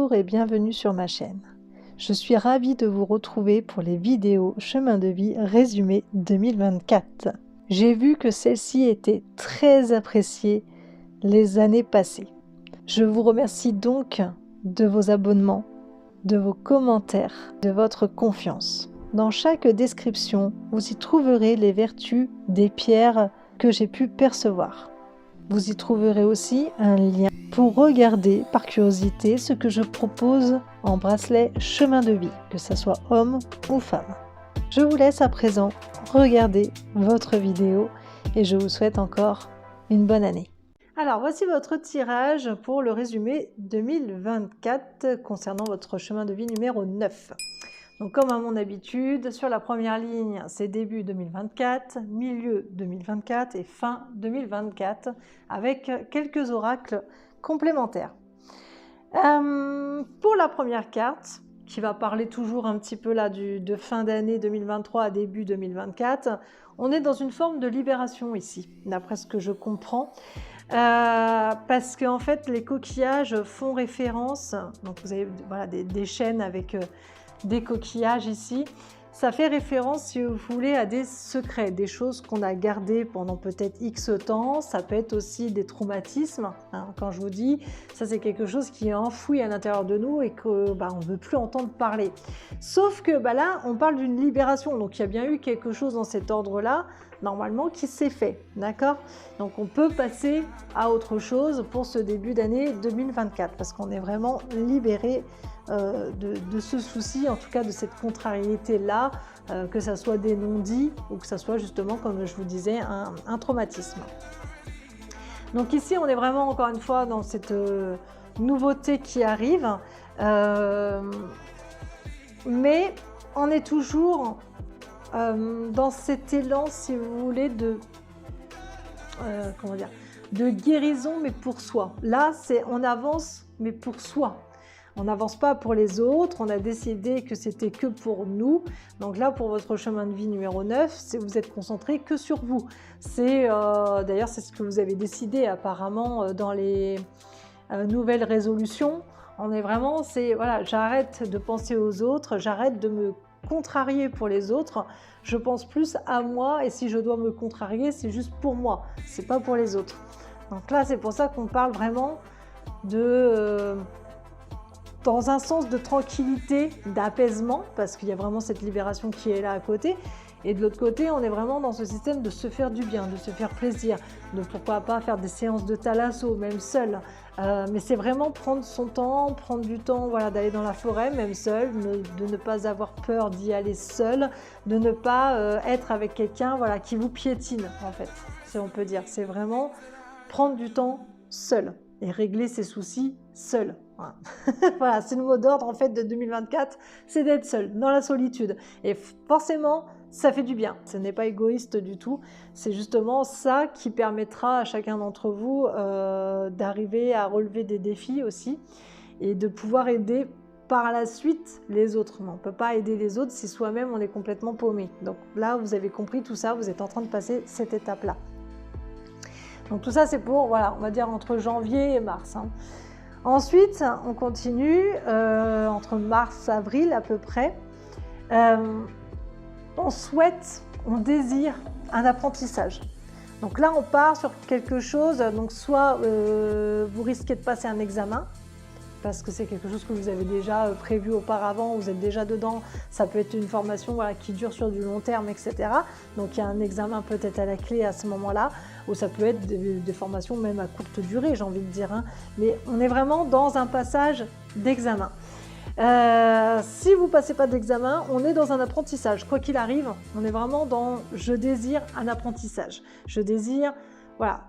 Bonjour et bienvenue sur ma chaîne. Je suis ravie de vous retrouver pour les vidéos Chemin de vie résumé 2024. J'ai vu que celle-ci était très appréciée les années passées. Je vous remercie donc de vos abonnements, de vos commentaires, de votre confiance. Dans chaque description, vous y trouverez les vertus des pierres que j'ai pu percevoir. Vous y trouverez aussi un lien pour regarder par curiosité ce que je propose en bracelet chemin de vie, que ce soit homme ou femme. Je vous laisse à présent regarder votre vidéo et je vous souhaite encore une bonne année. Alors voici votre tirage pour le résumé 2024 concernant votre chemin de vie numéro 9. Donc comme à mon habitude, sur la première ligne, c'est début 2024, milieu 2024 et fin 2024, avec quelques oracles complémentaires. Pour la première carte, qui va parler toujours un petit peu là de fin d'année 2023 à début 2024, on est dans une forme de libération ici, d'après ce que je comprends. Parce qu'en fait, les coquillages font référence, donc vous avez voilà, des chaînes avec des coquillages ici, ça fait référence, si vous voulez, à des secrets, des choses qu'on a gardées pendant peut-être X temps. Ça peut être aussi des traumatismes, hein. Quand je vous dis, ça c'est quelque chose qui est enfoui à l'intérieur de nous et qu'on ne veut plus entendre parler. Sauf que là, on parle d'une libération, donc il y a bien eu quelque chose dans cet ordre-là, normalement, qui s'est fait, d'accord? Donc on peut passer à autre chose pour ce début d'année 2024, parce qu'on est vraiment libéré de ce souci, en tout cas de cette contrariété-là, que ça soit des non-dits ou que ça soit justement, comme je vous disais, un traumatisme. Donc ici, on est vraiment, encore une fois, dans cette nouveauté qui arrive, mais on est toujours dans cet élan, si vous voulez, de guérison, mais pour soi. Là, on avance, mais pour soi. On n'avance pas pour les autres, on a décidé que c'était que pour nous. Donc là, pour votre chemin de vie numéro 9, vous êtes concentré que sur vous. D'ailleurs, c'est ce que vous avez décidé apparemment dans les nouvelles résolutions. On est vraiment, voilà, j'arrête de penser aux autres, j'arrête de me contrarier pour les autres. Je pense plus à moi et si je dois me contrarier, c'est juste pour moi, c'est pas pour les autres. Donc là, c'est pour ça qu'on parle vraiment dans un sens de tranquillité, d'apaisement, parce qu'il y a vraiment cette libération qui est là à côté. Et de l'autre côté, on est vraiment dans ce système de se faire du bien, de se faire plaisir, de pourquoi pas faire des séances de thalasso, même seul. Mais c'est vraiment prendre son temps, prendre du temps, voilà, d'aller dans la forêt, même seul, de ne pas avoir peur d'y aller seul, de ne pas être avec quelqu'un, voilà, qui vous piétine, en fait, si on peut dire. C'est vraiment prendre du temps seul et régler ses soucis seul. Voilà, voilà, c'est le mot d'ordre en fait de 2024, c'est d'être seul, dans la solitude. Et forcément, ça fait du bien. Ce n'est pas égoïste du tout. C'est justement ça qui permettra à chacun d'entre vous d'arriver à relever des défis aussi et de pouvoir aider par la suite les autres. On ne peut pas aider les autres si soi-même on est complètement paumé. Donc là, vous avez compris tout ça, vous êtes en train de passer cette étape-là. Donc tout ça, c'est pour, voilà, on va dire entre janvier et mars, hein. Ensuite, on continue entre mars et avril à peu près. On souhaite, on désire un apprentissage. Donc là, on part sur quelque chose, donc soit vous risquez de passer un examen, parce que c'est quelque chose que vous avez déjà prévu auparavant, vous êtes déjà dedans, ça peut être une formation voilà, qui dure sur du long terme, etc. Donc il y a un examen peut-être à la clé à ce moment-là, ou ça peut être des formations même à courte durée, j'ai envie de dire, hein. Mais on est vraiment dans un passage d'examen. Si vous ne passez pas d'examen, on est dans un apprentissage. Quoi qu'il arrive, on est vraiment dans « je désire un apprentissage ». Je désire, voilà,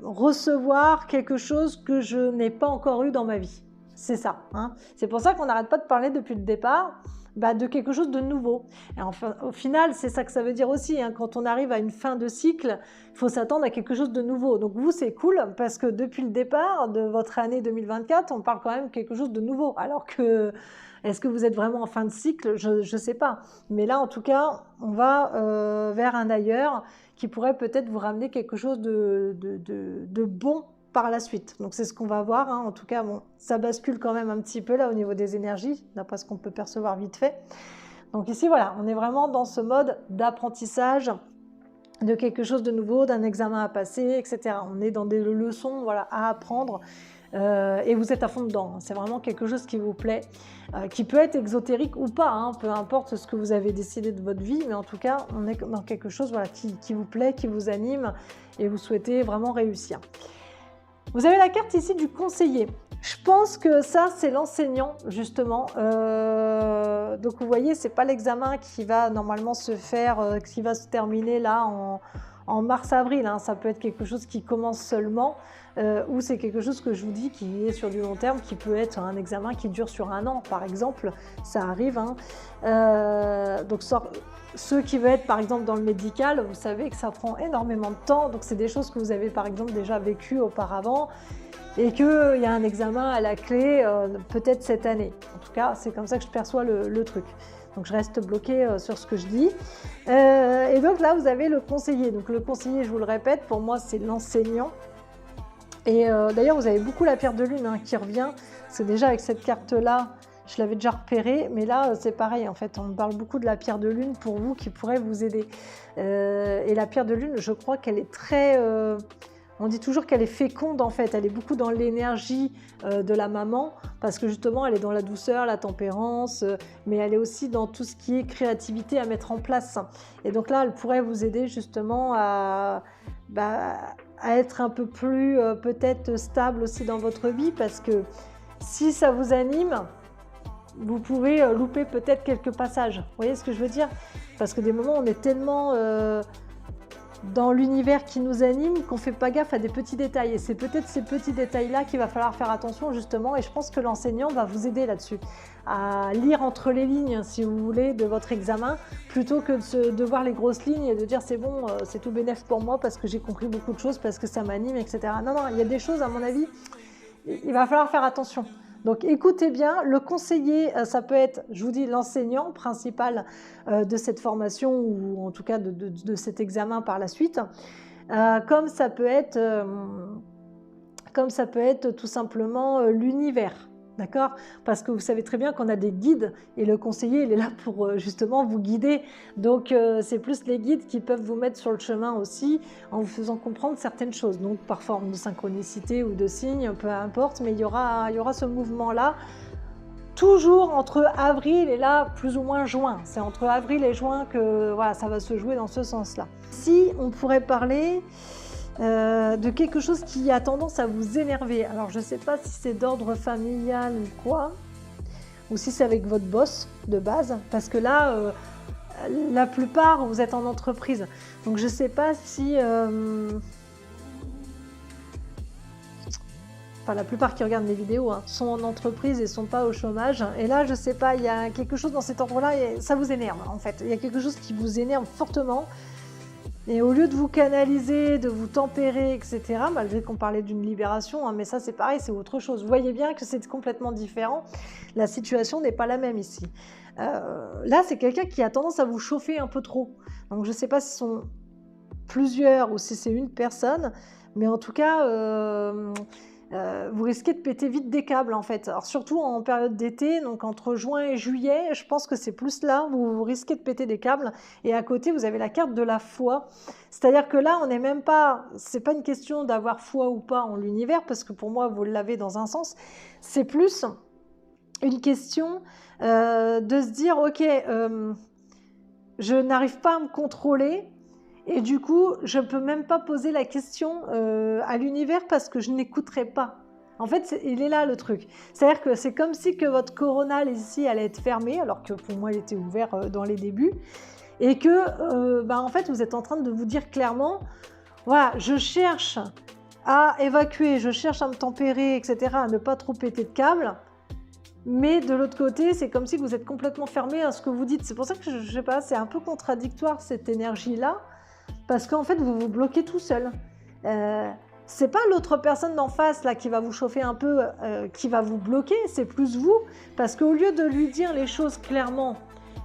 recevoir quelque chose que je n'ai pas encore eu dans ma vie. C'est ça, hein. C'est pour ça qu'on n'arrête pas de parler depuis le départ de quelque chose de nouveau. Et enfin, au final, c'est ça que ça veut dire aussi, hein. Quand on arrive à une fin de cycle, il faut s'attendre à quelque chose de nouveau. Donc vous, c'est cool parce que depuis le départ de votre année 2024, on parle quand même de quelque chose de nouveau. Alors que, est-ce que vous êtes vraiment en fin de cycle? Je ne sais pas. Mais là, en tout cas, on va vers un ailleurs qui pourrait peut-être vous ramener quelque chose de bon par la suite. Donc c'est ce qu'on va voir, hein. En tout cas, bon, ça bascule quand même un petit peu là au niveau des énergies, d'après ce qu'on peut percevoir vite fait. Donc ici, voilà, on est vraiment dans ce mode d'apprentissage de quelque chose de nouveau, d'un examen à passer, etc. On est dans des leçons, voilà, à apprendre et vous êtes à fond dedans. C'est vraiment quelque chose qui vous plaît, qui peut être exotérique ou pas, hein, peu importe ce que vous avez décidé de votre vie, mais en tout cas, on est dans quelque chose, voilà, qui vous plaît, qui vous anime et vous souhaitez vraiment réussir. Vous avez la carte ici du conseiller. Je pense que ça, c'est l'enseignant, justement. Donc, vous voyez, ce n'est pas l'examen qui va normalement se faire, qui va se terminer là en mars-avril. Hein. Ça peut être quelque chose qui commence seulement ou c'est quelque chose que je vous dis qui est sur du long terme, qui peut être un examen qui dure sur 1 an, par exemple. Ça arrive. Hein. Donc, ceux qui veulent être, par exemple, dans le médical, vous savez que ça prend énormément de temps. Donc, c'est des choses que vous avez, par exemple, déjà vécues auparavant. Et qu'il y a un examen à la clé peut-être cette année. En tout cas, c'est comme ça que je perçois le truc. Donc, je reste bloquée sur ce que je dis. Et donc là, vous avez le conseiller. Donc, le conseiller, je vous le répète, pour moi, c'est l'enseignant. Et d'ailleurs, vous avez beaucoup la pierre de lune hein, qui revient. C'est déjà avec cette carte-là, je l'avais déjà repérée. Mais là, c'est pareil, en fait. On parle beaucoup de la pierre de lune pour vous qui pourrait vous aider. Et la pierre de lune, je crois qu'elle est très... on dit toujours qu'elle est féconde en fait, elle est beaucoup dans l'énergie de la maman parce que justement elle est dans la douceur, la tempérance, mais elle est aussi dans tout ce qui est créativité à mettre en place. Et donc là, elle pourrait vous aider justement à être un peu plus peut-être stable aussi dans votre vie parce que si ça vous anime, vous pouvez louper peut-être quelques passages. Vous voyez ce que je veux dire? Parce que des moments on est tellement... dans l'univers qui nous anime, qu'on ne fait pas gaffe à des petits détails. Et c'est peut-être ces petits détails-là qu'il va falloir faire attention justement. Et je pense que l'enseignant va vous aider là-dessus, à lire entre les lignes, si vous voulez, de votre examen, plutôt que de voir les grosses lignes et de dire c'est bon, c'est tout bénef pour moi parce que j'ai compris beaucoup de choses, parce que ça m'anime, etc. Non, non, il y a des choses, à mon avis, il va falloir faire attention. Donc écoutez bien, le conseiller, ça peut être, je vous dis, l'enseignant principal de cette formation ou en tout cas de cet examen par la suite, comme ça peut être tout simplement l'univers. D'accord? Parce que vous savez très bien qu'on a des guides et le conseiller, il est là pour justement vous guider. Donc, c'est plus les guides qui peuvent vous mettre sur le chemin aussi en vous faisant comprendre certaines choses. Donc, par forme de synchronicité ou de signe, peu importe, mais il y aura ce mouvement-là toujours entre avril et là, plus ou moins juin. C'est entre avril et juin que voilà, ça va se jouer dans ce sens-là. Si on pourrait parler... de quelque chose qui a tendance à vous énerver. Alors, je ne sais pas si c'est d'ordre familial ou quoi, ou si c'est avec votre boss de base, parce que là, la plupart, vous êtes en entreprise. Donc, je ne sais pas si... Enfin, la plupart qui regardent mes vidéos sont en entreprise et ne sont pas au chômage. Et là, je ne sais pas, il y a quelque chose dans cet ordre-là, et ça vous énerve en fait. Il y a quelque chose qui vous énerve fortement. Et au lieu de vous canaliser, de vous tempérer, etc., malgré qu'on parlait d'une libération, mais ça c'est pareil, c'est autre chose. Vous voyez bien que c'est complètement différent. La situation n'est pas la même ici. Là, c'est quelqu'un qui a tendance à vous chauffer un peu trop. Donc je ne sais pas si ce sont plusieurs ou si c'est une personne, mais en tout cas... vous risquez de péter vite des câbles en fait. Alors surtout en période d'été, donc entre juin et juillet, je pense que c'est plus là où vous risquez de péter des câbles. Et à côté, vous avez la carte de la foi. C'est-à-dire que là, on n'est même pas... C'est pas une question d'avoir foi ou pas en l'univers, parce que pour moi, vous l'avez dans un sens. C'est plus une question de se dire, ok, je n'arrive pas à me contrôler. Et du coup, je ne peux même pas poser la question à l'univers parce que je n'écouterai pas. En fait, il est là le truc. C'est-à-dire que c'est comme si que votre coronal ici allait être fermé, alors que pour moi, il était ouvert dans les débuts. Et que, en fait, vous êtes en train de vous dire clairement, voilà, je cherche à évacuer, je cherche à me tempérer, etc., à ne pas trop péter de câbles. Mais de l'autre côté, c'est comme si vous êtes complètement fermé à ce que vous dites. C'est pour ça que, je ne sais pas, c'est un peu contradictoire cette énergie-là. Parce qu'en fait, vous vous bloquez tout seul. C'est pas l'autre personne d'en face là qui va vous chauffer un peu, qui va vous bloquer, c'est plus vous. Parce qu'au lieu de lui dire les choses clairement,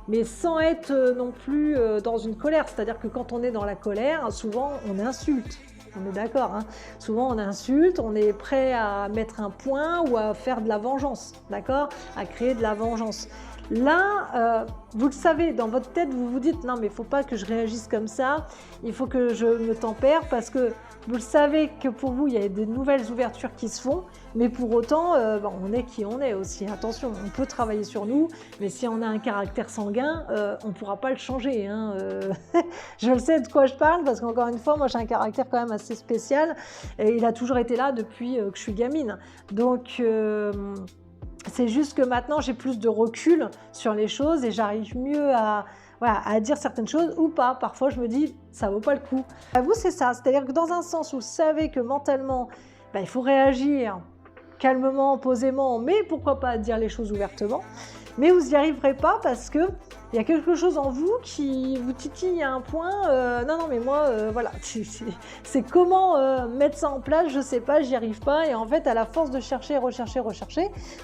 mais sans être non plus dans une colère, c'est-à-dire que quand on est dans la colère, souvent on insulte. on est d'accord, hein. Souvent on insulte, on est prêt à mettre un point ou à faire de la vengeance, d'accord, à créer de la vengeance. Là, vous le savez, dans votre tête, vous vous dites « Non, mais il ne faut pas que je réagisse comme ça, il faut que je me tempère » parce que vous le savez que pour vous, il y a des nouvelles ouvertures qui se font, mais pour autant, on est qui on est aussi. Attention, on peut travailler sur nous, mais si on a un caractère sanguin, on ne pourra pas le changer, hein. Je le sais de quoi je parle parce qu'encore une fois, moi j'ai un caractère quand même assez spécial et il a toujours été là depuis que je suis gamine. Donc, c'est juste que maintenant, j'ai plus de recul sur les choses et j'arrive mieux à, voilà, à dire certaines choses ou pas. Parfois, je me dis, ça vaut pas le coup. À vous, c'est ça. C'est-à-dire que dans un sens où vous savez que mentalement, il faut réagir calmement, posément, mais pourquoi pas dire les choses ouvertement. Mais vous n'y arriverez pas parce que il y a quelque chose en vous qui vous titille à un point. Non, mais moi, voilà, c'est comment mettre ça en place, je sais pas, j'y arrive pas. Et en fait, à la force de chercher, rechercher,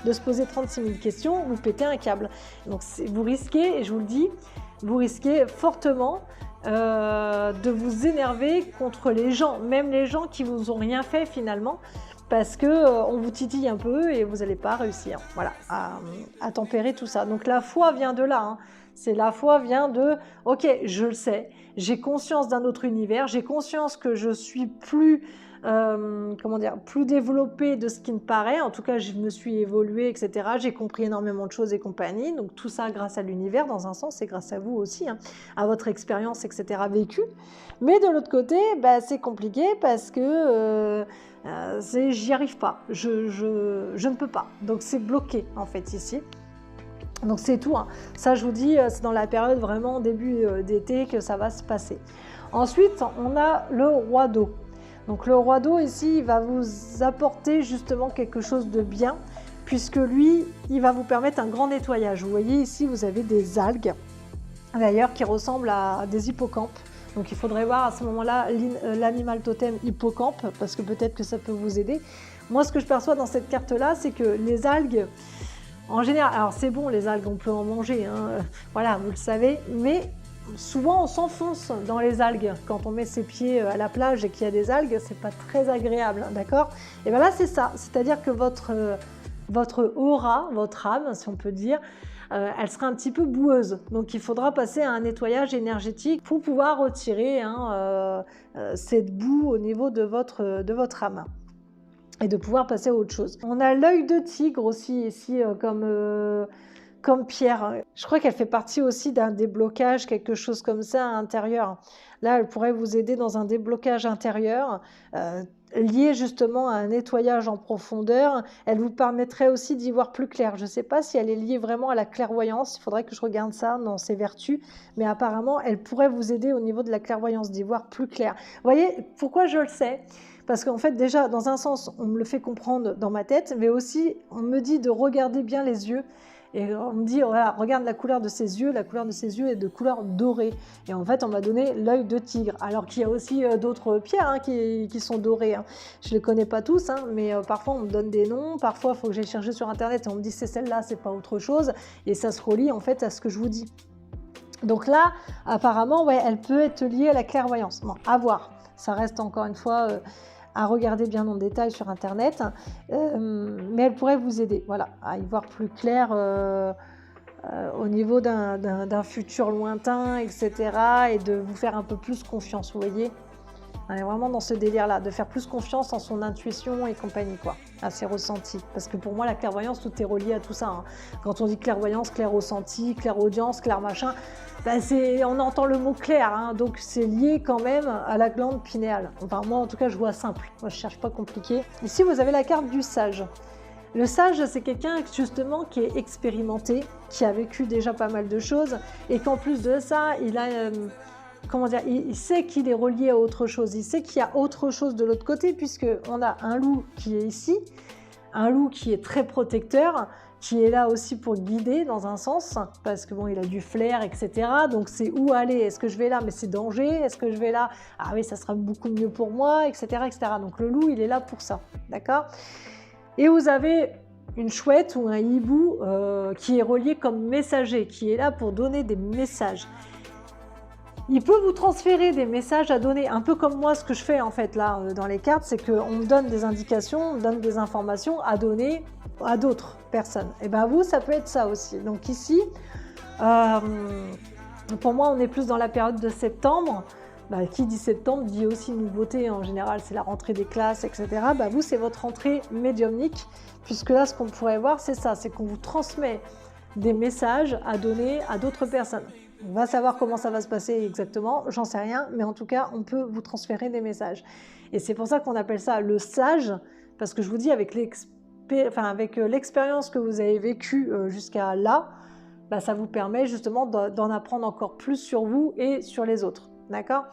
de se poser 36 000 questions, vous pétez un câble. Donc, vous risquez, et je vous le dis, vous risquez fortement de vous énerver contre les gens, même les gens qui vous ont rien fait finalement. Parce qu'on vous titille un peu et vous n'allez pas réussir, voilà, à tempérer tout ça. Donc la foi vient de là, hein. C'est la foi vient de « Ok, je le sais, j'ai conscience d'un autre univers, j'ai conscience que je suis plus, plus développée de ce qui me paraît. En tout cas, je me suis évoluée, etc. J'ai compris énormément de choses et compagnie. Donc tout ça grâce à l'univers, dans un sens, et grâce à vous aussi, hein, à votre expérience, etc. vécue. Mais de l'autre côté, c'est compliqué parce que j'y arrive pas, je ne peux pas. Donc c'est bloqué en fait ici. Donc c'est tout, hein. Ça je vous dis, c'est dans la période vraiment début d'été que ça va se passer. Ensuite, on a le roi d'eau. Donc le roi d'eau ici, il va vous apporter justement quelque chose de bien, puisque lui, il va vous permettre un grand nettoyage. Vous voyez ici, vous avez des algues, d'ailleurs, qui ressemblent à des hippocampes. Donc il faudrait voir à ce moment-là l'animal totem hippocampe, parce que peut-être que ça peut vous aider. Moi, ce que je perçois dans cette carte-là, c'est que les algues, en général, alors c'est bon, les algues, on peut en manger, hein, voilà, vous le savez, mais souvent on s'enfonce dans les algues. Quand on met ses pieds à la plage et qu'il y a des algues, c'est pas très agréable, hein, d'accord? Et bien là, c'est ça, c'est-à-dire que votre aura, votre âme, si on peut dire, elle sera un petit peu boueuse. Donc il faudra passer à un nettoyage énergétique pour pouvoir retirer cette boue au niveau de votre âme et de pouvoir passer à autre chose. On a l'œil de tigre aussi ici comme pierre. Je crois qu'elle fait partie aussi d'un déblocage, quelque chose comme ça à l'intérieur. Là, elle pourrait vous aider dans un déblocage intérieur lié justement à un nettoyage en profondeur. Elle vous permettrait aussi d'y voir plus clair. Je ne sais pas si elle est liée vraiment à la clairvoyance. Il faudrait que je regarde ça dans ses vertus. Mais apparemment, elle pourrait vous aider au niveau de la clairvoyance, d'y voir plus clair. Vous voyez, pourquoi je le sais ? Parce qu'en fait, déjà, dans un sens, on me le fait comprendre dans ma tête, mais aussi, on me dit de regarder bien les yeux. Et on me dit, voilà, regarde la couleur de ses yeux est de couleur dorée. Et en fait, on m'a donné l'œil de tigre. Alors qu'il y a aussi d'autres pierres hein, qui sont dorées. Hein. Je ne les connais pas tous, hein, mais parfois on me donne des noms. Parfois, il faut que j'aille chercher sur Internet et on me dit c'est celle-là, c'est pas autre chose. Et ça se relie en fait à ce que je vous dis. Donc là, apparemment, ouais, elle peut être liée à la clairvoyance. Bon, à voir. Ça reste encore une fois à regarder bien en détail sur Internet, mais elle pourrait vous aider, voilà, à y voir plus clair au niveau d'un futur lointain, etc. et de vous faire un peu plus confiance, vous voyez. On est vraiment dans ce délire-là, de faire plus confiance en son intuition et compagnie, quoi, à ses ressentis. Parce que pour moi, la clairvoyance, tout est relié à tout ça. Hein. Quand on dit clairvoyance, clair ressenti, clairaudience, clair machin, on entend le mot clair, hein, donc c'est lié quand même à la glande pinéale. Enfin, moi, en tout cas, je vois simple. Moi, je cherche pas compliqué. Ici, vous avez la carte du sage. Le sage, c'est quelqu'un justement qui est expérimenté, qui a vécu déjà pas mal de choses, et qu'en plus de ça, il a... il sait qu'il est relié à autre chose, il sait qu'il y a autre chose de l'autre côté, puisqu'on a un loup qui est ici, un loup qui est très protecteur, qui est là aussi pour guider dans un sens, parce que bon, il a du flair, etc. Donc c'est où aller? Est-ce que je vais là? Mais c'est danger. Est-ce que je vais là? Ah oui, ça sera beaucoup mieux pour moi, etc., etc. Donc le loup, il est là pour ça, d'accord? Et vous avez une chouette ou un hibou qui est relié comme messager, qui est là pour donner des messages. Il peut vous transférer des messages à donner, un peu comme moi, ce que je fais en fait là dans les cartes, c'est qu'on me donne des indications, on me donne des informations à donner à d'autres personnes. Et bien vous, ça peut être ça aussi. Donc ici, pour moi, on est plus dans la période de septembre. Bah, qui dit septembre dit aussi nouveauté, en général c'est la rentrée des classes, etc. Bah, vous, c'est votre rentrée médiumnique, puisque là, ce qu'on pourrait voir, c'est ça, c'est qu'on vous transmet des messages à donner à d'autres personnes. On va savoir comment ça va se passer exactement, j'en sais rien, mais en tout cas, on peut vous transférer des messages. Et c'est pour ça qu'on appelle ça le sage, parce que je vous dis, avec l'expérience que vous avez vécue jusqu'à là, bah, ça vous permet justement d'en apprendre encore plus sur vous et sur les autres. D'accord?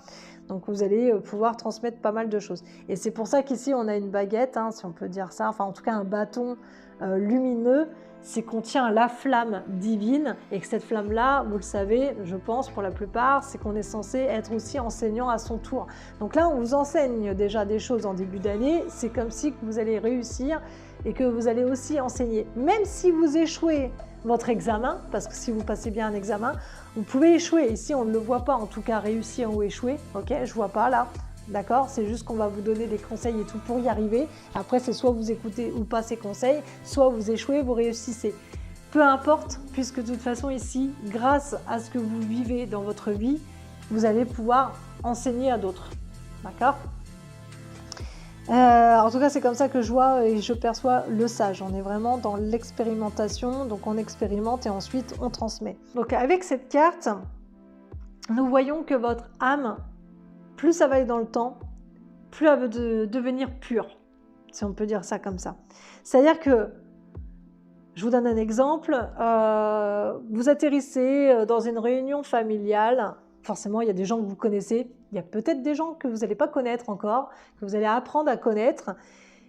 Donc vous allez pouvoir transmettre pas mal de choses. Et c'est pour ça qu'ici on a une baguette, hein, si on peut dire ça, enfin en tout cas un bâton lumineux, c'est qu'on tient la flamme divine, et que cette flamme-là, vous le savez, je pense pour la plupart, c'est qu'on est censé être aussi enseignant à son tour. Donc là on vous enseigne déjà des choses en début d'année, c'est comme si vous allez réussir et que vous allez aussi enseigner. Même si vous échouez votre examen, parce que si vous passez bien un examen, vous pouvez échouer. Ici, on ne le voit pas, en tout cas, réussir ou échouer. Ok, je ne vois pas là. D'accord? C'est juste qu'on va vous donner des conseils et tout pour y arriver. Après, c'est soit vous écoutez ou pas ces conseils, soit vous échouez, vous réussissez. Peu importe, puisque de toute façon, ici, grâce à ce que vous vivez dans votre vie, vous allez pouvoir enseigner à d'autres. D'accord? En tout cas, c'est comme ça que je vois et je perçois le sage. On est vraiment dans l'expérimentation, donc on expérimente et ensuite on transmet. Donc avec cette carte, nous voyons que votre âme, plus ça va aller dans le temps, plus elle veut devenir pure, si on peut dire ça comme ça. C'est-à-dire que, je vous donne un exemple, vous atterrissez dans une réunion familiale, forcément il y a des gens que vous connaissez, il y a peut-être des gens que vous n'allez pas connaître encore, que vous allez apprendre à connaître.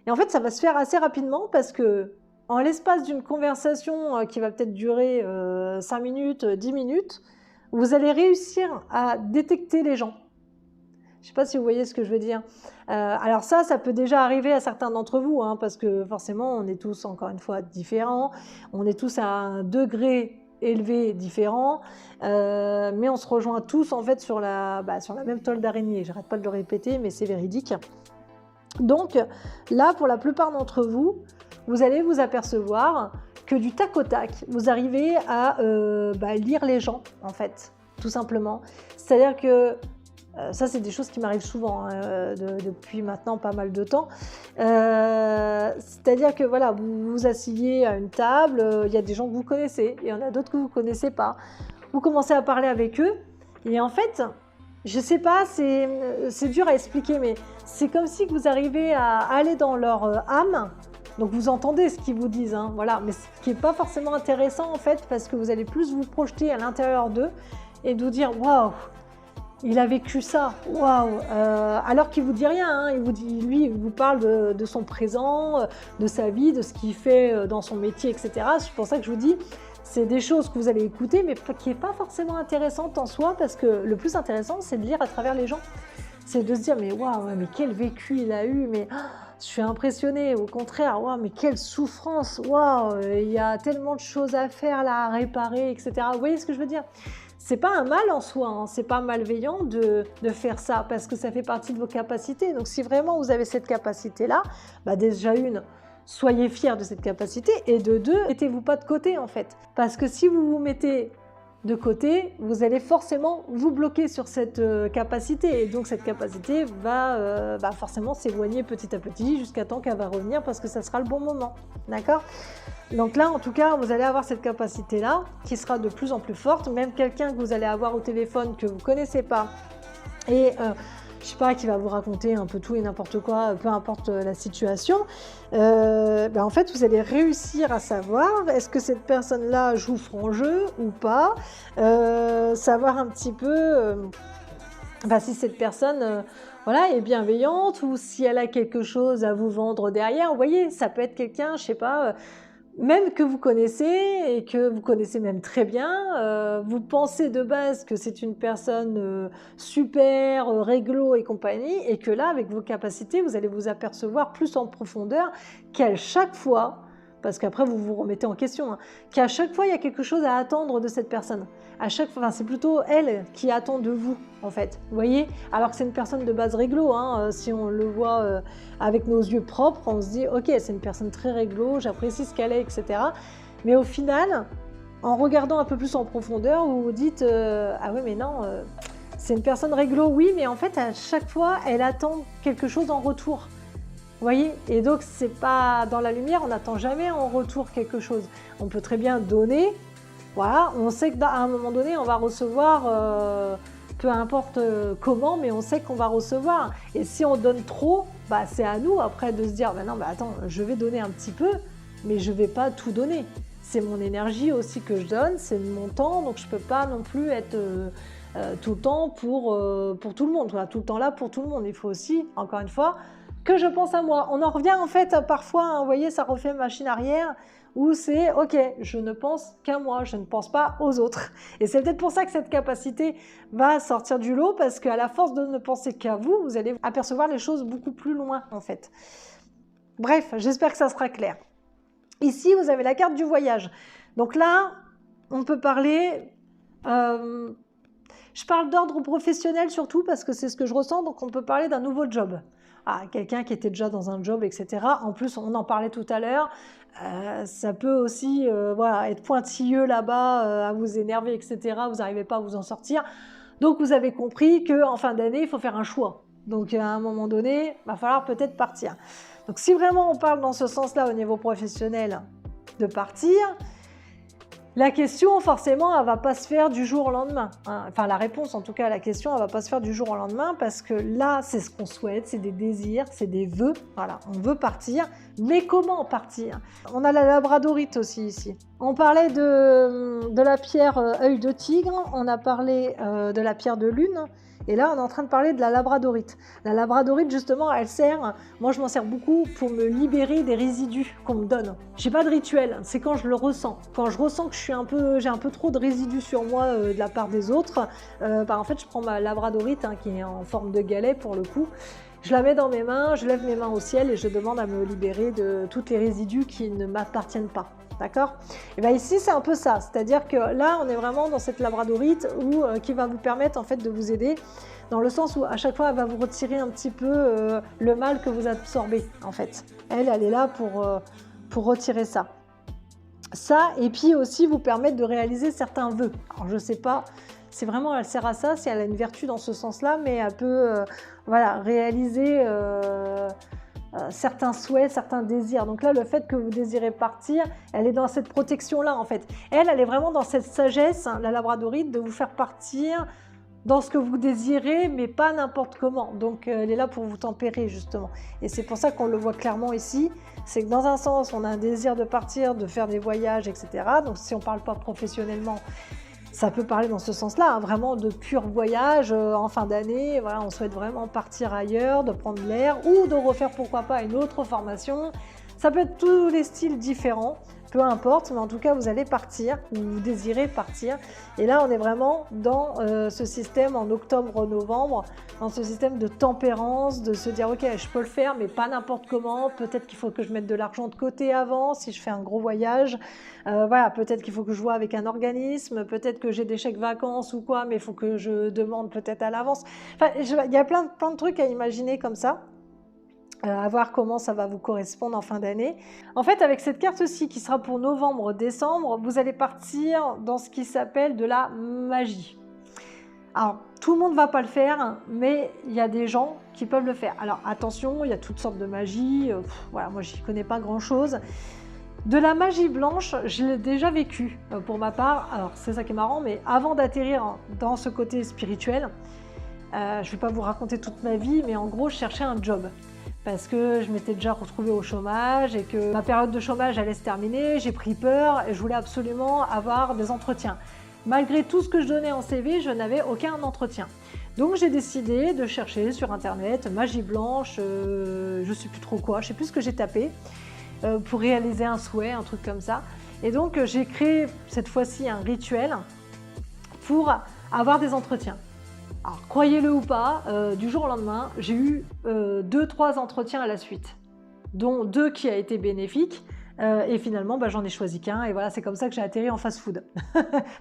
Et en fait, ça va se faire assez rapidement parce que en l'espace d'une conversation qui va peut-être durer 5 minutes, 10 minutes, vous allez réussir à détecter les gens. Je ne sais pas si vous voyez ce que je veux dire. Alors ça peut déjà arriver à certains d'entre vous, hein, parce que forcément, on est tous, encore une fois, différents. On est tous à un degré élevé différent, mais on se rejoint tous en fait sur la même toile d'araignée. J'arrête pas de le répéter, mais c'est véridique. Donc là, pour la plupart d'entre vous, vous allez vous apercevoir que du tac au tac, vous arrivez à lire les gens, en fait, tout simplement. C'est-à-dire que ça, c'est des choses qui m'arrivent souvent depuis maintenant pas mal de temps. C'est-à-dire que voilà, vous vous asseyez à une table, il y a des gens que vous connaissez, et il y en a d'autres que vous ne connaissez pas. Vous commencez à parler avec eux, et en fait, je ne sais pas, c'est dur à expliquer, mais c'est comme si vous arrivez à aller dans leur âme. Donc vous entendez ce qu'ils vous disent, hein, voilà, mais ce qui n'est pas forcément intéressant en fait, parce que vous allez plus vous projeter à l'intérieur d'eux et de vous dire « Waouh !» Il a vécu ça, waouh! Alors qu'il vous dit rien, hein, il vous parle de son présent, de sa vie, de ce qu'il fait dans son métier, etc. C'est pour ça que je vous dis, c'est des choses que vous allez écouter, mais qui n'est pas forcément intéressante en soi, parce que le plus intéressant, c'est de lire à travers les gens. C'est de se dire, mais waouh, mais quel vécu il a eu, mais je suis impressionnée. Au contraire, waouh, mais quelle souffrance, waouh, il y a tellement de choses à faire là, à réparer, etc. Vous voyez ce que je veux dire? C'est pas un mal en soi, hein, c'est pas malveillant de faire ça parce que ça fait partie de vos capacités. Donc si vraiment vous avez cette capacité-là, déjà soyez fiers de cette capacité et de deux, mettez-vous pas de côté en fait. Parce que si vous vous mettez de côté, vous allez forcément vous bloquer sur cette capacité et donc cette capacité va forcément s'éloigner petit à petit jusqu'à temps qu'elle va revenir parce que ça sera le bon moment, d'accord? Donc là, en tout cas, vous allez avoir cette capacité-là qui sera de plus en plus forte, même quelqu'un que vous allez avoir au téléphone que vous ne connaissez pas et je sais pas, qui va vous raconter un peu tout et n'importe quoi, peu importe la situation, en fait, vous allez réussir à savoir est-ce que cette personne-là joue franc jeu ou pas, savoir un petit peu si cette personne est bienveillante ou si elle a quelque chose à vous vendre derrière. Vous voyez, ça peut être quelqu'un, je sais pas, même que vous connaissez et que vous connaissez même très bien, vous pensez de base que c'est une personne super, réglo et compagnie, et que là, avec vos capacités, vous allez vous apercevoir plus en profondeur qu'elle, chaque fois, parce qu'après vous vous remettez en question, hein, qu'à chaque fois il y a quelque chose à attendre de cette personne. À chaque fois, enfin, c'est plutôt elle qui attend de vous, en fait. Vous voyez? Alors que c'est une personne de base réglo, hein, si on le voit avec nos yeux propres, on se dit, ok, c'est une personne très réglo, j'apprécie ce qu'elle est, etc. Mais au final, en regardant un peu plus en profondeur, vous vous dites, ah oui, mais non, c'est une personne réglo, oui, mais en fait, à chaque fois, elle attend quelque chose en retour. Vous voyez? Et donc, c'est pas dans la lumière, on n'attend jamais en retour quelque chose. On peut très bien donner. Voilà, on sait qu'à un moment donné, on va recevoir, peu importe comment, mais on sait qu'on va recevoir. Et si on donne trop, bah, c'est à nous après de se dire, bah non, bah attends, je vais donner un petit peu, mais je ne vais pas tout donner. C'est mon énergie aussi que je donne, c'est mon temps, donc je ne peux pas non plus être tout le temps pour tout le monde, voilà, tout le temps là pour tout le monde. Il faut aussi, encore une fois, que je pense à moi. On en revient en fait parfois, hein, vous voyez, ça refait machine arrière, où c'est ok, je ne pense qu'à moi, je ne pense pas aux autres. Et c'est peut-être pour ça que cette capacité va sortir du lot, parce qu'à la force de ne penser qu'à vous, vous allez apercevoir les choses beaucoup plus loin en fait. Bref, j'espère que ça sera clair. Ici, vous avez la carte du voyage. Donc là, on peut parler... je parle d'ordre professionnel surtout parce que c'est ce que je ressens, donc on peut parler d'un nouveau job. Ah, quelqu'un qui était déjà dans un job, etc. En plus, on en parlait tout à l'heure, ça peut aussi voilà, être pointilleux là-bas, à vous énerver, etc. Vous n'arrivez pas à vous en sortir. Donc, vous avez compris qu'en fin d'année, il faut faire un choix. Donc, à un moment donné, il va falloir peut-être partir. Donc, si vraiment on parle dans ce sens-là au niveau professionnel de partir, la question, forcément, elle ne va pas se faire du jour au lendemain. Hein. Enfin, la réponse, en tout cas, à la question, elle ne va pas se faire du jour au lendemain parce que là, c'est ce qu'on souhaite, c'est des désirs, c'est des vœux. Voilà, on veut partir, mais comment partir? On a la labradorite aussi ici. On parlait de la pierre œil de tigre, on a parlé de la pierre de lune. Et là, on est en train de parler de la labradorite. La labradorite, justement, elle sert, moi je m'en sers beaucoup pour me libérer des résidus qu'on me donne. J'ai pas de rituel, c'est quand je le ressens. Quand je ressens que j'ai un peu trop de résidus sur moi de la part des autres, en fait, je prends ma labradorite, hein, qui est en forme de galet pour le coup. Je la mets dans mes mains, je lève mes mains au ciel et je demande à me libérer de tous les résidus qui ne m'appartiennent pas. D'accord? Et bien ici, c'est un peu ça. C'est-à-dire que là, on est vraiment dans cette labradorite qui va vous permettre en fait de vous aider dans le sens où à chaque fois, elle va vous retirer un petit peu le mal que vous absorbez en fait. Elle est là pour retirer ça. Ça, et puis aussi vous permettre de réaliser certains vœux. Alors, je ne sais pas si vraiment elle sert à ça, si elle a une vertu dans ce sens-là, mais elle peut voilà, réaliser... certains souhaits, certains désirs. Donc là, le fait que vous désirez partir, elle est dans cette protection-là, en fait. Elle est vraiment dans cette sagesse, hein, la labradorite, de vous faire partir dans ce que vous désirez, mais pas n'importe comment. Donc, elle est là pour vous tempérer, justement. Et c'est pour ça qu'on le voit clairement ici. C'est que dans un sens, on a un désir de partir, de faire des voyages, etc. Donc, si on ne parle pas professionnellement, ça peut parler dans ce sens-là, hein, vraiment de pur voyage en fin d'année. Voilà, on souhaite vraiment partir ailleurs, de prendre l'air ou de refaire pourquoi pas une autre formation. Ça peut être tous les styles différents, peu importe, mais en tout cas, vous allez partir, vous désirez partir. Et là, on est vraiment dans ce système en octobre-novembre, dans ce système de tempérance, de se dire, ok, je peux le faire, mais pas n'importe comment. Peut-être qu'il faut que je mette de l'argent de côté avant, si je fais un gros voyage. Voilà, peut-être qu'il faut que je vois avec un organisme, peut-être que j'ai des chèques vacances ou quoi, mais il faut que je demande peut-être à l'avance. Enfin, il y a plein de trucs à imaginer comme ça. À voir comment ça va vous correspondre en fin d'année. En fait, avec cette carte-ci qui sera pour novembre-décembre, vous allez partir dans ce qui s'appelle de la magie. Alors, tout le monde ne va pas le faire, mais il y a des gens qui peuvent le faire. Alors, attention, il y a toutes sortes de magie. Voilà, moi, je n'y connais pas grand-chose. De la magie blanche, je l'ai déjà vécu pour ma part. Alors, c'est ça qui est marrant, mais avant d'atterrir dans ce côté spirituel, je ne vais pas vous raconter toute ma vie, mais en gros, je cherchais un job. Parce que je m'étais déjà retrouvée au chômage et que ma période de chômage allait se terminer, j'ai pris peur et je voulais absolument avoir des entretiens. Malgré tout ce que je donnais en CV, je n'avais aucun entretien. Donc j'ai décidé de chercher sur internet magie blanche, je ne sais plus trop quoi, je ne sais plus ce que j'ai tapé pour réaliser un souhait, un truc comme ça. Et donc j'ai créé cette fois-ci un rituel pour avoir des entretiens. Alors, croyez-le ou pas, du jour au lendemain, j'ai eu 2-3 entretiens à la suite, dont 2 qui a été bénéfiques. Et finalement, bah, j'en ai choisi qu'un. Et voilà, c'est comme ça que j'ai atterri en fast-food.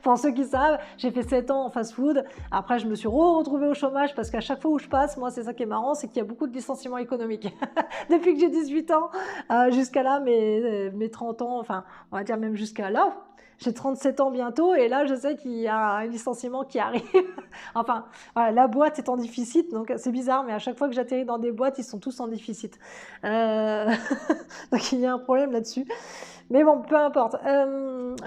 Pour ceux qui savent, j'ai fait 7 ans en fast-food. Après, je me suis retrouvée au chômage parce qu'à chaque fois où je passe, moi, c'est ça qui est marrant, c'est qu'il y a beaucoup de licenciements économiques. Depuis que j'ai 18 ans jusqu'à là, mes 30 ans, enfin, on va dire même jusqu'à là. J'ai 37 ans bientôt et là, je sais qu'il y a un licenciement qui arrive. Enfin, voilà, la boîte est en déficit, donc c'est bizarre, mais à chaque fois que j'atterris dans des boîtes, ils sont tous en déficit. Donc il y a un problème là-dessus. Mais bon, peu importe.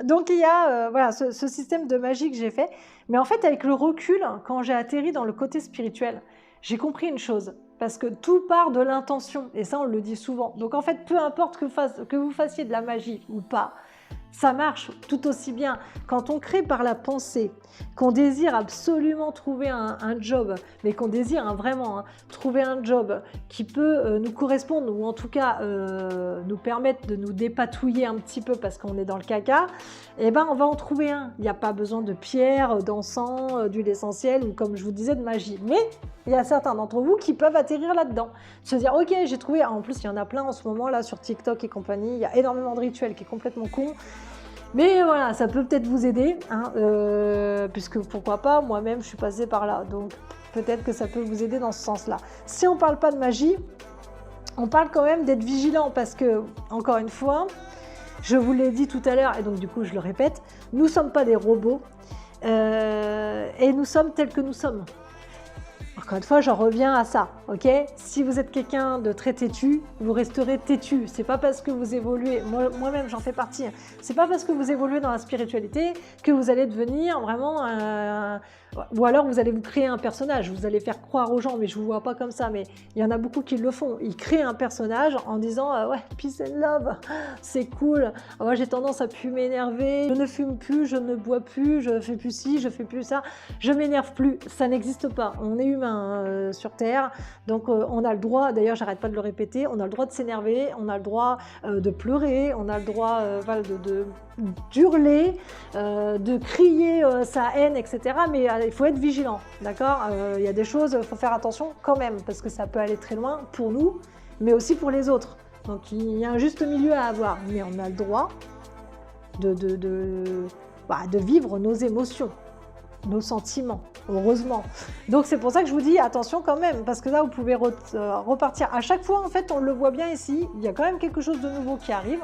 Donc il y a voilà, ce système de magie que j'ai fait. Mais en fait, avec le recul, quand j'ai atterri dans le côté spirituel, j'ai compris une chose. Parce que tout part de l'intention. Et ça, on le dit souvent. Donc en fait, peu importe que vous fassiez de la magie ou pas, ça marche tout aussi bien. Quand on crée par la pensée, qu'on désire absolument trouver un job, mais qu'on désire vraiment trouver un job qui peut nous correspondre ou en tout cas nous permettre de nous dépatouiller un petit peu parce qu'on est dans le caca, eh ben on va en trouver un. Il n'y a pas besoin de pierre, d'encens, d'huile essentielle ou comme je vous disais de magie. Mais il y a certains d'entre vous qui peuvent atterrir là-dedans. Se dire ok, j'ai trouvé. En plus, il y en a plein en ce moment là sur TikTok et compagnie. Il y a énormément de rituels qui est complètement con. Mais voilà, ça peut peut-être vous aider, puisque pourquoi pas, moi-même je suis passée par là, donc peut-être que ça peut vous aider dans ce sens-là. Si on ne parle pas de magie, on parle quand même d'être vigilant, parce que, encore une fois, je vous l'ai dit tout à l'heure, et donc du coup je le répète, nous ne sommes pas des robots, et nous sommes tels que nous sommes. Encore une fois, j'en reviens à ça, ok? Si vous êtes quelqu'un de très têtu, vous resterez têtu. C'est pas parce que vous évoluez, moi-même j'en fais partie, c'est pas parce que vous évoluez dans la spiritualité que vous allez devenir vraiment ou alors vous allez vous créer un personnage, vous allez faire croire aux gens, mais je vous vois pas comme ça, mais il y en a beaucoup qui le font. Ils créent un personnage en disant ouais, peace and love, c'est cool, moi j'ai tendance à plus m'énerver, je ne fume plus, je ne bois plus, je fais plus ci, je fais plus ça, je m'énerve plus, ça n'existe pas. On est humain sur Terre, donc on a le droit, d'ailleurs j'arrête pas de le répéter, on a le droit de s'énerver, on a le droit de pleurer, on a le droit d'hurler, de crier sa haine, etc. Mais il faut être vigilant, d'accord? Il y a des choses, il faut faire attention quand même, parce que ça peut aller très loin pour nous, mais aussi pour les autres. Donc il y a un juste milieu à avoir, mais on a le droit de vivre nos émotions, nos sentiments, heureusement. Donc c'est pour ça que je vous dis attention quand même, parce que là vous pouvez repartir. À chaque fois, en fait, on le voit bien ici, il y a quand même quelque chose de nouveau qui arrive.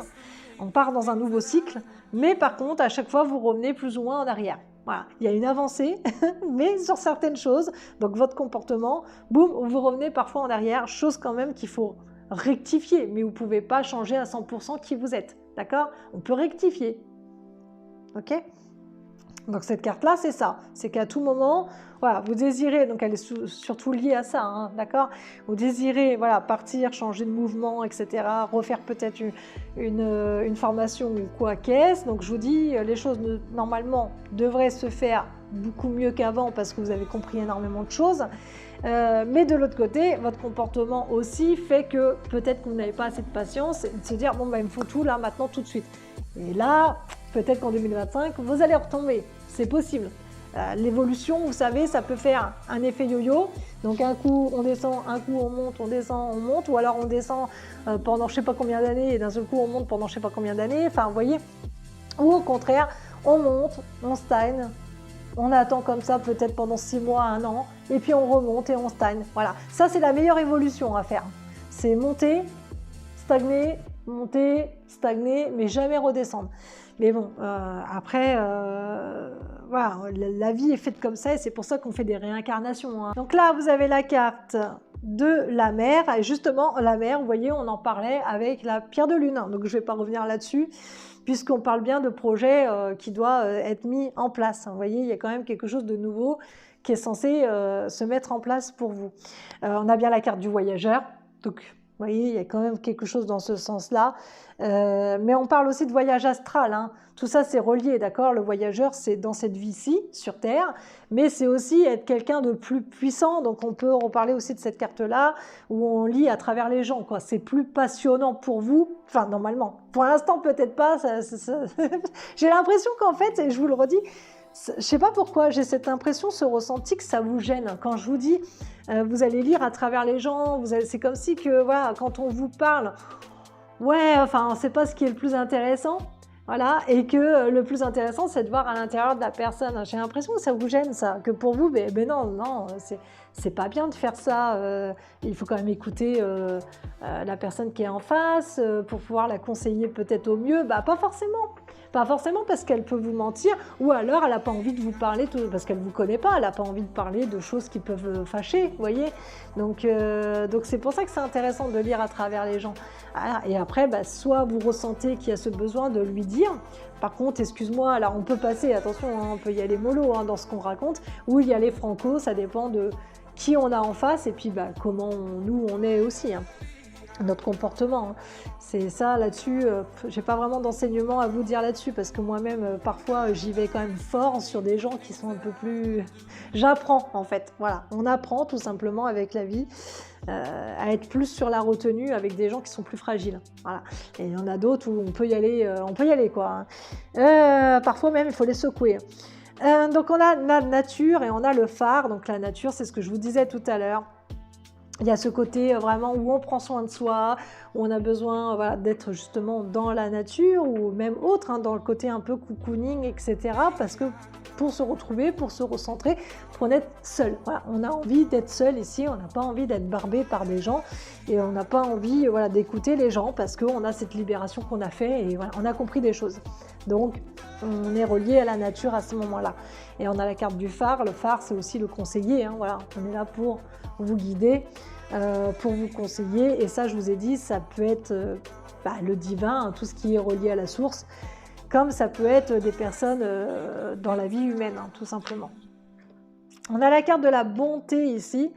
On part dans un nouveau cycle, mais par contre, à chaque fois, vous revenez plus ou moins en arrière. Voilà, il y a une avancée, mais sur certaines choses, donc votre comportement, boum, vous revenez parfois en arrière, chose quand même qu'il faut rectifier, mais vous ne pouvez pas changer à 100% qui vous êtes, d'accord? On peut rectifier, ok? Donc cette carte-là, c'est ça, c'est qu'à tout moment, voilà, vous désirez, donc elle est surtout liée à ça, d'accord? Vous désirez, voilà, partir, changer de mouvement, etc., refaire peut-être une formation ou quoi qu'est-ce. Donc je vous dis, les choses normalement devraient se faire beaucoup mieux qu'avant parce que vous avez compris énormément de choses. Mais de l'autre côté, votre comportement aussi fait que peut-être que vous n'avez pas assez de patience et de se dire, bon, bah, il me faut tout là, maintenant, tout de suite. Et là, peut-être qu'en 2025, vous allez retomber. C'est possible. L'évolution, vous savez, ça peut faire un effet yo-yo. Donc un coup, on descend, un coup, on monte, on descend, on monte. Ou alors on descend pendant je ne sais pas combien d'années et d'un seul coup, on monte pendant je ne sais pas combien d'années. Enfin, vous voyez. Ou au contraire, on monte, on stagne. On attend comme ça peut-être pendant 6 mois, 1 an. Et puis on remonte et on stagne. Voilà. Ça, c'est la meilleure évolution à faire. C'est monter, stagner, monter, stagner, mais jamais redescendre. Mais bon, après, voilà, la vie est faite comme ça et c'est pour ça qu'on fait des réincarnations. Donc là, vous avez la carte de la mer. Et justement, la mer, vous voyez, on en parlait avec la pierre de lune. Donc je ne vais pas revenir là-dessus, puisqu'on parle bien de projets qui doivent être mis en place. Vous voyez, il y a quand même quelque chose de nouveau qui est censé se mettre en place pour vous. On a bien la carte du voyageur. Donc, vous voyez, il y a quand même quelque chose dans ce sens-là. Mais on parle aussi de voyage astral. Tout ça, c'est relié, d'accord? Le voyageur, c'est dans cette vie-ci, sur Terre, mais c'est aussi être quelqu'un de plus puissant. Donc, on peut reparler aussi de cette carte-là, où on lit à travers les gens, quoi. C'est plus passionnant pour vous. Enfin, normalement. Pour l'instant, peut-être pas. J'ai l'impression qu'en fait, et je vous le redis, je ne sais pas pourquoi, j'ai cette impression, ce ressenti que ça vous gêne. Quand je vous dis, vous allez lire à travers les gens, c'est comme si que, voilà, quand on vous parle, ouais, enfin, c'est pas ce qui est le plus intéressant. Voilà, et que le plus intéressant, c'est de voir à l'intérieur de la personne. J'ai l'impression que ça vous gêne, ça, que pour vous, ben non, non, c'est pas bien de faire ça. Il faut quand même écouter la personne qui est en face pour pouvoir la conseiller peut-être au mieux. Bah, pas forcément. Pas forcément parce qu'elle peut vous mentir, ou alors elle n'a pas envie de vous parler parce qu'elle ne vous connaît pas, elle n'a pas envie de parler de choses qui peuvent fâcher, vous voyez. Donc c'est pour ça que c'est intéressant de lire à travers les gens. Ah, et après, bah, soit vous ressentez qu'il y a ce besoin de lui dire, par contre, excuse-moi, alors on peut passer, attention, hein, on peut y aller mollo dans ce qu'on raconte, ou y aller franco, ça dépend de qui on a en face et puis bah, comment nous on est aussi. Hein. Notre comportement. Hein. C'est ça là-dessus, j'ai pas vraiment d'enseignement à vous dire là-dessus parce que moi-même parfois j'y vais quand même fort sur des gens qui sont un peu plus... J'apprends en fait, voilà, on apprend tout simplement avec la vie à être plus sur la retenue avec des gens qui sont plus fragiles. Voilà. Et il y en a d'autres où on peut y aller quoi. Parfois même il faut les secouer. Donc on a la nature et on a le phare. Donc la nature, c'est ce que je vous disais tout à l'heure. Il y a ce côté vraiment où on prend soin de soi, où on a besoin voilà, d'être justement dans la nature ou même autre, hein, dans le côté un peu cocooning, etc. Parce que pour se retrouver, pour se recentrer, pour être seul. Voilà, on a envie d'être seul ici, on n'a pas envie d'être barbé par des gens et on n'a pas envie voilà, d'écouter les gens parce qu'on a cette libération qu'on a fait et voilà, on a compris des choses. Donc on est relié à la nature à ce moment-là. Et on a la carte du phare. Le phare, c'est aussi le conseiller. Hein, voilà. On est là pour vous guider, pour vous conseiller. Et ça, je vous ai dit, ça peut être le divin, hein, tout ce qui est relié à la source, comme ça peut être des personnes dans la vie humaine, hein, tout simplement. On a la carte de la bonté ici.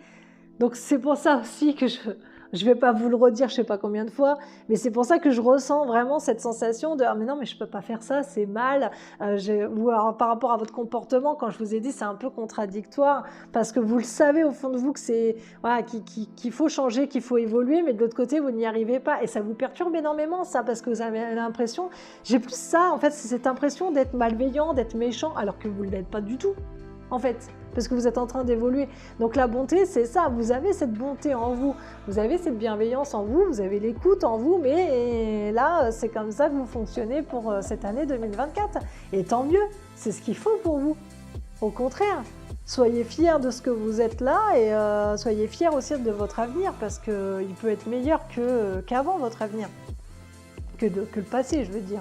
Donc c'est pour ça aussi que je ne vais pas vous le redire je ne sais pas combien de fois, mais c'est pour ça que je ressens vraiment cette sensation de « Ah mais non, mais je ne peux pas faire ça, c'est mal ». Ou alors par rapport à votre comportement, quand je vous ai dit c'est un peu contradictoire, parce que vous le savez au fond de vous que c'est voilà, qu'il faut changer, qu'il faut évoluer, mais de l'autre côté, vous n'y arrivez pas. Et ça vous perturbe énormément ça, parce que vous avez l'impression, j'ai plus ça, en fait, c'est cette impression d'être malveillant, d'être méchant, alors que vous ne l'êtes pas du tout, en fait. Parce que vous êtes en train d'évoluer. Donc la bonté, c'est ça, vous avez cette bonté en vous, vous avez cette bienveillance en vous, vous avez l'écoute en vous, mais là, c'est comme ça que vous fonctionnez pour cette année 2024. Et tant mieux, c'est ce qu'il faut pour vous. Au contraire, soyez fiers de ce que vous êtes là et soyez fiers aussi de votre avenir, parce qu'il peut être meilleur qu'avant votre avenir, que le passé, je veux dire.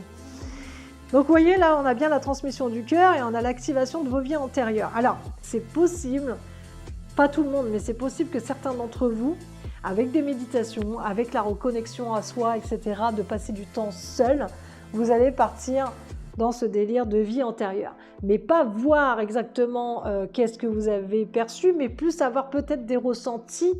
Donc vous voyez, là, on a bien la transmission du cœur et on a l'activation de vos vies antérieures. Alors, c'est possible, pas tout le monde, mais c'est possible que certains d'entre vous, avec des méditations, avec la reconnexion à soi, etc., de passer du temps seul, vous allez partir dans ce délire de vie antérieure. Mais pas voir exactement qu'est-ce que vous avez perçu, mais plus avoir peut-être des ressentis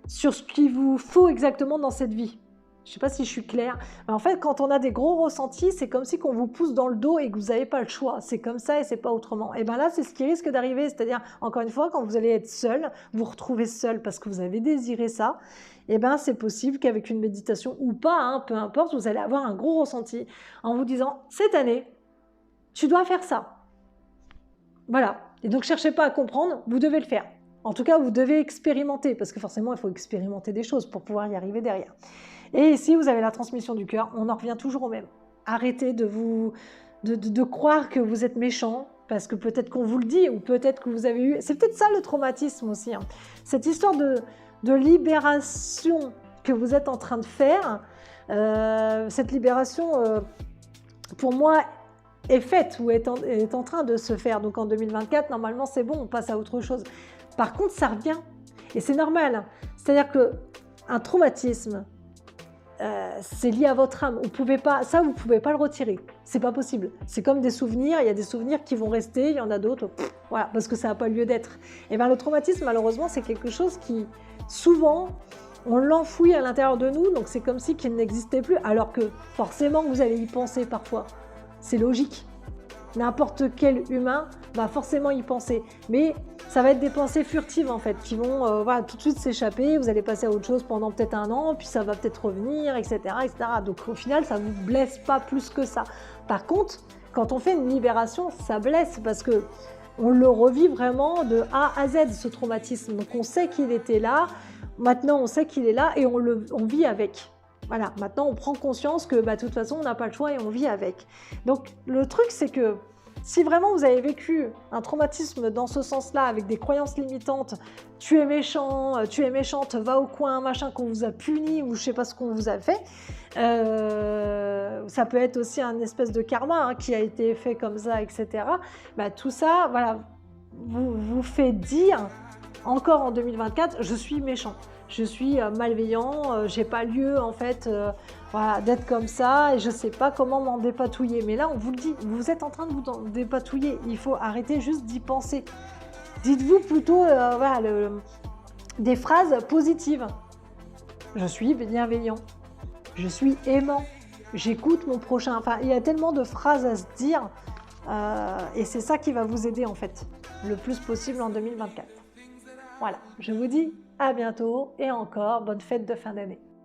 sur ce qu'il vous faut exactement dans cette vie. Je ne sais pas si je suis claire. Mais en fait, quand on a des gros ressentis, c'est comme si qu'on vous pousse dans le dos et que vous n'avez pas le choix. C'est comme ça et c'est pas autrement. Et bien là, c'est ce qui risque d'arriver. C'est-à-dire, encore une fois, quand vous allez être seul, vous retrouvez seul parce que vous avez désiré ça, et bien c'est possible qu'avec une méditation ou pas, hein, peu importe, vous allez avoir un gros ressenti en vous disant, cette année, tu dois faire ça. Voilà. Et donc, cherchez pas à comprendre, vous devez le faire. En tout cas, vous devez expérimenter, parce que forcément, il faut expérimenter des choses pour pouvoir y arriver derrière. Et ici, vous avez la transmission du cœur, on en revient toujours au même. Arrêtez de croire que vous êtes méchant, parce que peut-être qu'on vous le dit, ou peut-être que vous avez eu... C'est peut-être ça le traumatisme aussi. Hein. Cette histoire de libération que vous êtes en train de faire, cette libération, pour moi, est faite ou est en train de se faire. Donc en 2024, normalement, c'est bon, on passe à autre chose. Par contre, ça revient. Et c'est normal. C'est-à-dire qu'un traumatisme, c'est lié à votre âme. Vous pouvez pas le retirer. C'est pas possible. C'est comme des souvenirs. Il y a des souvenirs qui vont rester, il y en a d'autres, voilà, parce que ça n'a pas lieu d'être. Et bien le traumatisme, malheureusement, c'est quelque chose qui, souvent, on l'enfouit à l'intérieur de nous, donc c'est comme si qu'il n'existait plus, alors que forcément, vous allez y penser parfois. C'est logique. N'importe quel humain va forcément y penser. Mais ça va être des pensées furtives en fait, qui vont tout de suite s'échapper, vous allez passer à autre chose pendant peut-être un an, puis ça va peut-être revenir, etc., etc. Donc au final, ça ne vous blesse pas plus que ça. Par contre, quand on fait une libération, ça blesse parce que on le revit vraiment de A à Z, ce traumatisme. Donc on sait qu'il était là, maintenant on sait qu'il est là et on vit avec. Voilà, maintenant on prend conscience que de toute façon on n'a pas le choix et on vit avec. Donc le truc c'est que si vraiment vous avez vécu un traumatisme dans ce sens-là, avec des croyances limitantes, tu es méchant, tu es méchante, va au coin, machin, qu'on vous a puni ou je sais pas ce qu'on vous a fait, ça peut être aussi un espèce de karma qui a été fait comme ça, etc. Tout ça, voilà, vous fait dire, encore en 2024, je suis méchant. Je suis malveillant, j'ai pas lieu en fait voilà, d'être comme ça et je sais pas comment m'en dépatouiller. Mais là, on vous le dit, vous êtes en train de vous en dépatouiller. Il faut arrêter juste d'y penser. Dites-vous plutôt voilà, des phrases positives. Je suis bienveillant. Je suis aimant. J'écoute mon prochain. Enfin, il y a tellement de phrases à se dire et c'est ça qui va vous aider en fait le plus possible en 2024. Voilà, je vous dis à bientôt et encore bonne fête de fin d'année.